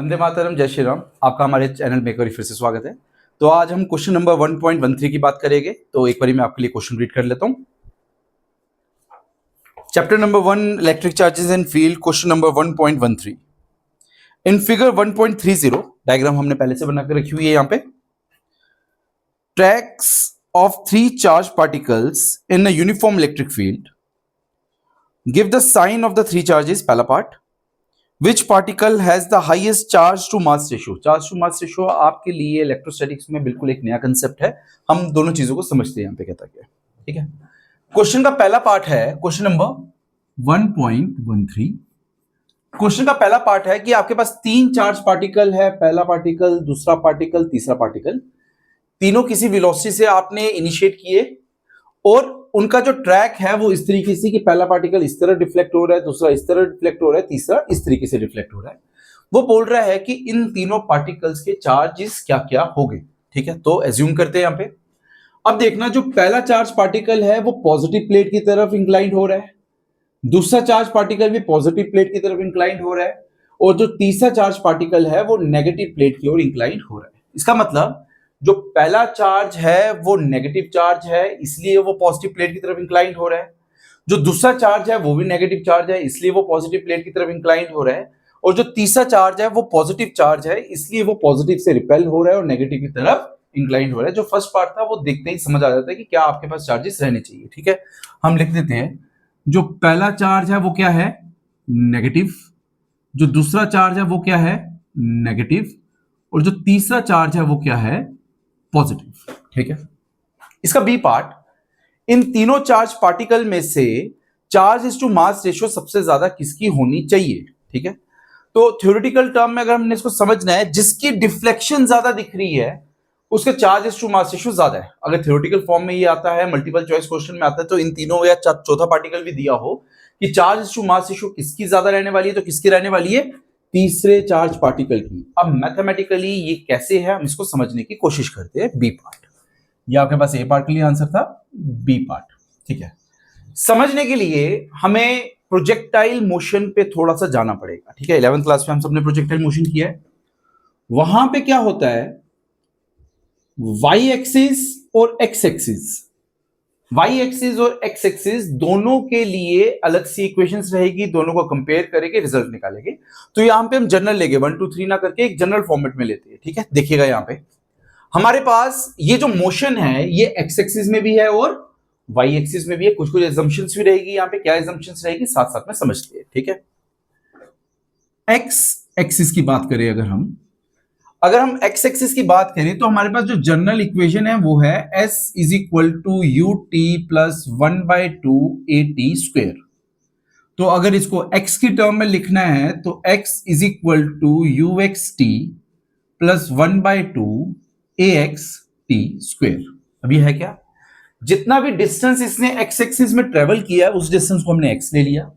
वंदे मातरम, जय श्री राम। आपका हमारे चैनल में एक बार फिर से स्वागत है। तो आज हम क्वेश्चन नंबर 1.13 की बात करेंगे। तो एक बार मैं आपके लिए क्वेश्चन रीड कर लेता हूं। Chapter number 1 electric charges and field, question number 1.13। In figure 1.30 diagram हमने पहले से बना कर रखी हुई है। यहां पे tracks of 3 charge particles in a uniform electric field, give the sign of the 3 charges. पहला part, Which particle has the highest charge to mass ratio? Charge to mass ratio आपके लिए इलेक्ट्रोस्टैटिक्स में बिल्कुल एक नया कंसेप्ट है। हम दोनों चीजों को समझते हैं। यहाँ पे कहता क्या है, ठीक है। क्वेश्चन का पहला पार्ट है क्वेश्चन नंबर 1.13। क्वेश्चन का पहला पार्ट है कि आपके पास 3 चार्ज पार्टिकल है, पहला पार्टिकल, दूसरा पार्टिकल, तीसरा पार्टिकल। तीनों किसी वेलोसिटी से आपने इनिशिएट किए और उनका जो ट्रैक है वो इस तरीके से कि पहला पार्टिकल इस तरह डिफ्लेक्ट हो रहा है, दूसरा इस तरह डिफ्लेक्ट हो रहा है, तीसरा इस तरीके से डिफ्लेक्ट हो रहा है। वो बोल रहा है कि इन तीनों पार्टिकल्स के चार्जेस क्या क्या होंगे, ठीक है। तो एज्यूम करते हैं यहां पे। अब देखना, जो पहला चार्ज पार्टिकल है वो पॉजिटिव प्लेट की तरफ इंक्लाइंड हो रहा है, दूसरा चार्ज पार्टिकल भी पॉजिटिव प्लेट की तरफ इंक्लाइंड हो रहा है, और जो तीसरा चार्ज पार्टिकल है वो नेगेटिव प्लेट की ओर इंक्लाइंड हो रहा है। इसका मतलब जो पहला चार्ज है वो नेगेटिव चार्ज है, इसलिए वो पॉजिटिव प्लेट की तरफ इंक्लाइंड हो रहा है। जो दूसरा चार्ज है वो भी नेगेटिव चार्ज है, इसलिए वो पॉजिटिव प्लेट की तरफ इंक्लाइंड हो रहा है। और जो तीसरा चार्ज है वो पॉजिटिव चार्ज है, इसलिए वो पॉजिटिव से रिपेल हो रहा है और नेगेटिव की तरफ इंक्लाइंड हो रहा है। जो फर्स्ट पार्ट था वो देखते ही समझ आ जाता है कि क्या आपके पास चार्जेस रहने चाहिए, ठीक है। हम लिख देते हैं, जो पहला चार्ज है वो क्या है, नेगेटिव। जो दूसरा चार्ज है वो क्या है, नेगेटिव। और जो तीसरा चार्ज है वो क्या है, पॉजिटिव, ठीक है। इसका बी पार्ट, इन तीनों चार्ज पार्टिकल में से चार्ज टू मास रेशियो सबसे ज्यादा किसकी होनी चाहिए, ठीक है। तो थ्योरेटिकल टर्म में अगर हमने इसको समझना है, जिसकी डिफ्लेक्शन ज्यादा दिख रही है उसके चार्ज टू मास रेशियो ज्यादा है। अगर थ्योरेटिकल फॉर्म में ये आता है, मल्टीपल चॉइस क्वेश्चन में आता है, तो इन तीनों या चौथा पार्टिकल भी दिया हो कि चार्ज टू मास रेशियो किसकी ज्यादा रहने वाली है, तो किसकी रहने वाली है, तीसरे चार्ज पार्टिकल की। अब मैथमेटिकली ये कैसे है, हम इसको समझने की कोशिश करते हैं। बी पार्ट, ये आपके पास ए पार्ट के लिए आंसर था, बी पार्ट, ठीक है। समझने के लिए हमें प्रोजेक्टाइल मोशन पे थोड़ा सा जाना पड़ेगा, ठीक है। 11th क्लास में हम सबने प्रोजेक्टाइल मोशन किया है। वहां पे क्या होता है, वाई एक्सिस और एक्स एक्सिस, वाई एक्सिस और एक्स एक्सिस दोनों के लिए अलग सी इक्वेशंस रहेगी, दोनों को कंपेयर करके रिजल्ट निकालेंगे। तो यहां पे हम जनरल लेंगे, 1 2 3 ना करके एक जनरल फॉर्मेट में लेते हैं, ठीक है। देखिएगा यहां पे हमारे पास ये जो मोशन है ये एक्स एक्सिस में भी है और वाई एक्सिस में भी है। कुछ कुछ एजम्पशंस भी रहेगी यहां पे, क्या एजम्पशंस रहेगी साथ साथ में समझते हैं, ठीक है। एक्स एक्सिस की बात करें अगर हम एक्स एक्सिस की बात करें तो हमारे पास जो जनरल इक्वेशन है वो है s is equal to u t plus 1/2 a t square. तो अगर इसको x की टर्म में लिखना है तो x is equal to u x t plus 1/2 a x t square. अब ये है क्या, जितना भी डिस्टेंस इसने एक्स एक्सिस में ट्रेवल किया है उस डिस्टेंस को हमने x ले लिया,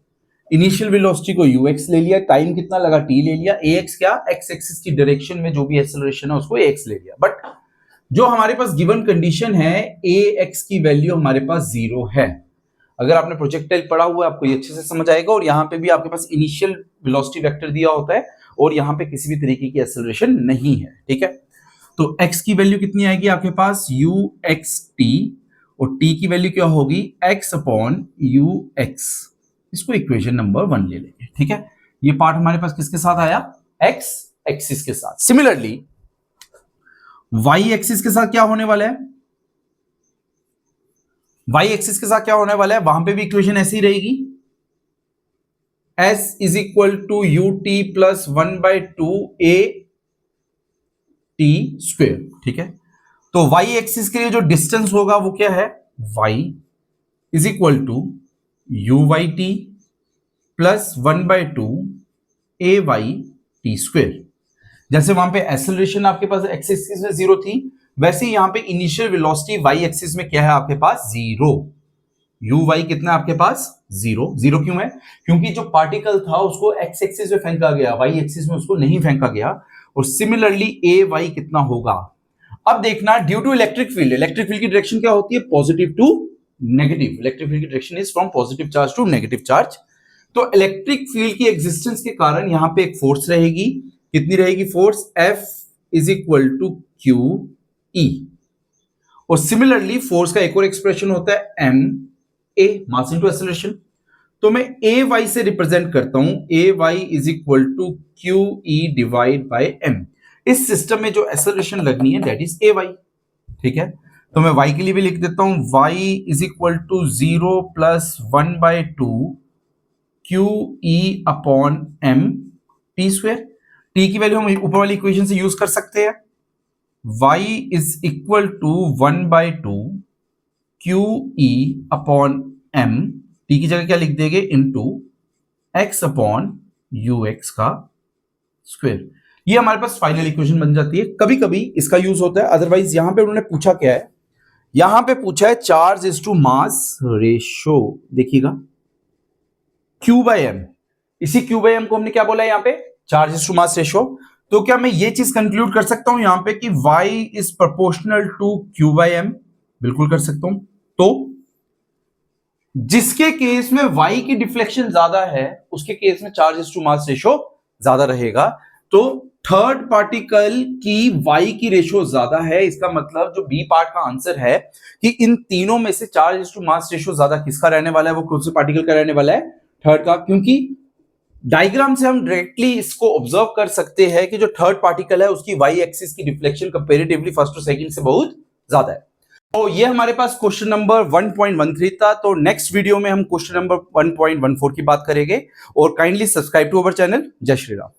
इनिशियल वेलोसिटी को ux ले लिया, टाइम कितना लगा t ले लिया, ax क्या, x एक्सिस की डायरेक्शन में जो भी एक्सेलरेशन है उसको ax ले लिया। बट जो हमारे पास गिवन कंडीशन है ax की वैल्यू हमारे पास 0 है। अगर आपने प्रोजेक्टाइल पढ़ा हुआ है आपको ये अच्छे से समझ आएगा। और यहाँ पे भी आपके पास इनिशियल वेलोसिटी वेक्टर दिया होता है और यहाँ पे किसी भी तरीके की एक्सेलरेशन नहीं है, ठीक है। तो x की वैल्यू कितनी आएगी आपके पास, uxt, और t की वैल्यू क्या होगी, x/ux। इसको इक्वेशन नंबर 1 ले लेंगे, ठीक है। ये पार्ट हमारे पास किसके साथ आया, एक्स एक्सिस के साथ। सिमिलरली वाई एक्सिस के साथ क्या होने वाला है, वाई एक्सिस के साथ क्या होने वाला है, वहां पे भी इक्वेशन ऐसी रहेगी, s is equal to u t plus 1/2 a t square, ठीक है। तो वाई एक्सिस के लिए जो डिस्टेंस होगा वो क्या है, y is equal to u y t plus 1/2 a y t square. जैसे वहां पे एक्सेलरेशन आपके पास एक्स एक्सिस में 0 थी, वैसे यहां पे इनिशियल वेलोसिटी वाई एक्सिस में क्या है आपके पास, 0। यू वाई कितना है आपके पास, 0। 0 क्यों है, क्योंकि जो पार्टिकल था उसको एक्स एक्सिस में फेंका गया, वाई एक्सिस में उसको नहीं फेंका गया। और सिमिलरली ए वाई कितना होगा, अब देखना, due to electric field, electric field की डायरेक्शन क्या होती है, positive to negative. Electric field की direction is from positive charge to negative charge. तो इलेक्ट्रिक फील्ड की एग्जिस्टेंस के कारण यहां पे एक फोर्स रहेगी, कितनी रहेगी force, F is equal to Q E. और सिमिलरली फोर्स का एक और एक्सप्रेशन होता है M A, mass into acceleration. तो मैं ए वाई से रिप्रेजेंट करता हूं, A Y is equal to Q E divide by M. इस सिस्टम में जो एक्सेलरेशन लगनी है दैट इज ए वाई, ठीक है। तो मैं y के लिए भी लिख देता हूं, y is equal to 0 plus 1/2 q E upon m t square. T की वैल्यू हम ऊपर वाली इक्वेशन से यूज कर सकते हैं। y is equal to 1/2 q E upon m, t की जगह क्या लिख देंगे, into x upon u x का स्क्वायर। ये हमारे पास फाइनल इक्वेशन बन जाती है। कभी कभी इसका यूज होता है, अदरवाइज यहां पे उन्होंने पूछा क्या है, यहां पे पूछा है charge is to mass ratio, देखिएगा Q बाय एम। इसी Q बाय एम को हमने क्या बोला है यहां पे, charge is to mass ratio. तो क्या मैं ये चीज कंक्लूड कर सकता हूं यहां पे कि Y is proportional to Q by m, बिल्कुल कर सकता हूं। तो जिसके केस में Y की डिफ्लेक्शन ज्यादा है उसके केस में charge is to mass ratio ज्यादा रहेगा। तो थर्ड पार्टिकल की Y की रेशो ज्यादा है, इसका मतलब जो बी पार्ट का आंसर है कि इन तीनों में से charge is to mass ratio ज्यादा किसका रहने वाला है, वो कौन से पार्टिकल का रहने वाला है, थर्ड का। क्योंकि डायग्राम से हम डायरेक्टली इसको ऑब्जर्व कर सकते हैं कि जो थर्ड पार्टिकल है उसकी Y एक्सिस की डिफ्लेक्शन कंपैरेटिवली फर्स्ट और सेकंड से बहुत ज्यादा है। तो ये हमारे पास क्वेश्चन नंबर 1.13 था। तो नेक्स्ट वीडियो में हम क्वेश्चन नंबर 1.14 की बात करेंगे। और kindly subscribe to our channel. जय श्री राम।